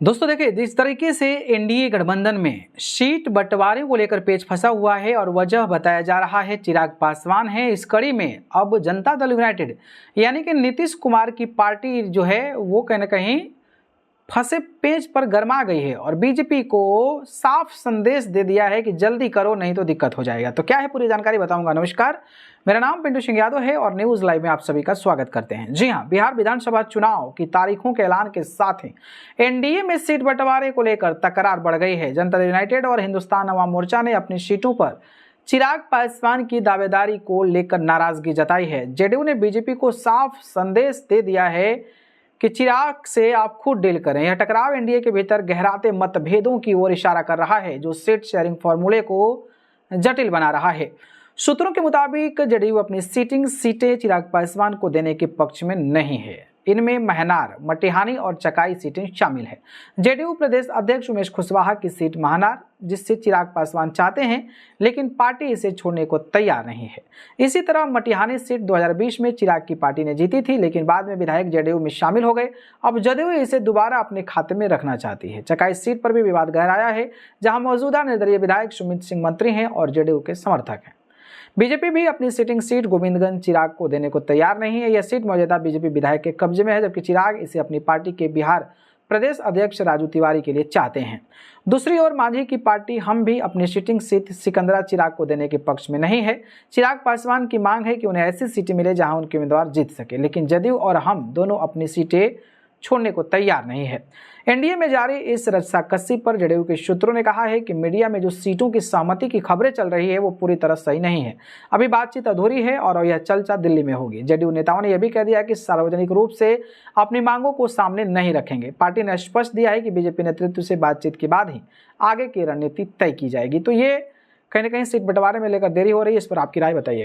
दोस्तों देखिए, जिस तरीके से एनडीए गठबंधन में सीट बंटवारे को लेकर पेच फंसा हुआ है और वजह बताया जा रहा है चिराग पासवान है। इस कड़ी में अब जनता दल यूनाइटेड यानी कि नीतीश कुमार की पार्टी जो है वो कहीं ना कहीं फंसे पेच पर गरमा गई है और बीजेपी को साफ संदेश दे दिया है कि जल्दी करो नहीं तो दिक्कत हो जाएगा। तो क्या है पूरी जानकारी बताऊंगा। नमस्कार, मेरा नाम पिंटू सिंह यादव है और न्यूज लाइव में आप सभी का स्वागत करते हैं। जी हां, बिहार विधानसभा चुनाव की तारीखों के ऐलान के साथ ही एनडीए में सीट बंटवारे को लेकर तकरार बढ़ गई है। जनता दल यूनाइटेड और हिंदुस्तान अवाम मोर्चा ने अपनी सीटों पर चिराग पासवान की दावेदारी को लेकर नाराजगी जताई है। जेडीयू ने बीजेपी को साफ संदेश दे दिया है कि चिराग से आप खुद डील करें। यह टकराव एनडीए के भीतर गहराते मतभेदों की ओर इशारा कर रहा है, जो सीट शेयरिंग फॉर्मूले को जटिल बना रहा है। सूत्रों के मुताबिक जेडीयू अपनी सीटें चिराग पासवान को देने के पक्ष में नहीं है। इनमें महनार, मटिहानी और चकाई सीटें शामिल हैं। जेडीयू प्रदेश अध्यक्ष उमेश कुशवाहा की सीट महनार, जिससे चिराग पासवान चाहते हैं, लेकिन पार्टी इसे छोड़ने को तैयार नहीं है। इसी तरह मटिहानी सीट 2020 में चिराग की पार्टी ने जीती थी, लेकिन बाद में विधायक जेडीयू में शामिल हो गए। अब जेडीयू इसे दोबारा अपने खाते में रखना चाहती है। चकाई सीट पर भी विवाद गहराया है, जहां मौजूदा निर्दलीय विधायक सुमित सिंह मंत्री हैं और जेडीयू के समर्थक हैं। बीजेपी भी अपनी सिटिंग सीट गोविंदगंज चिराग को देने को तैयार नहीं है। यह सीट मौजूदा बीजेपी विधायक के कब्जे में है, जबकि चिराग इसे अपनी पार्टी के बिहार प्रदेश अध्यक्ष राजू तिवारी के लिए चाहते हैं। दूसरी ओर मांझी की पार्टी हम भी अपनी सिटिंग सीट सिकंदरा चिराग को देने के पक्ष में नहीं है। चिराग पासवान की मांग है कि उन्हें ऐसी सीटें मिले जहां उनके उम्मीदवार जीत सके, लेकिन जदयू और हम दोनों अपनी सीटें छोड़ने को तैयार नहीं है। एनडीए में जारी इस रस्साकसी पर जेडीयू के सूत्रों ने कहा है कि मीडिया में जो सीटों की सहमति की खबरें चल रही है वो पूरी तरह सही नहीं है। अभी बातचीत अधूरी है और यह चर्चा दिल्ली में होगी। जेडीयू नेताओं ने यह भी कह दिया कि सार्वजनिक रूप से अपनी मांगों को सामने नहीं रखेंगे। पार्टी ने स्पष्ट दिया है कि बीजेपी नेतृत्व से बातचीत के बाद ही आगे की रणनीति तय की जाएगी। तो ये कहीं ना कहीं सीट बंटवारे में लेकर देरी हो रही है, इस पर आपकी राय बताइएगा।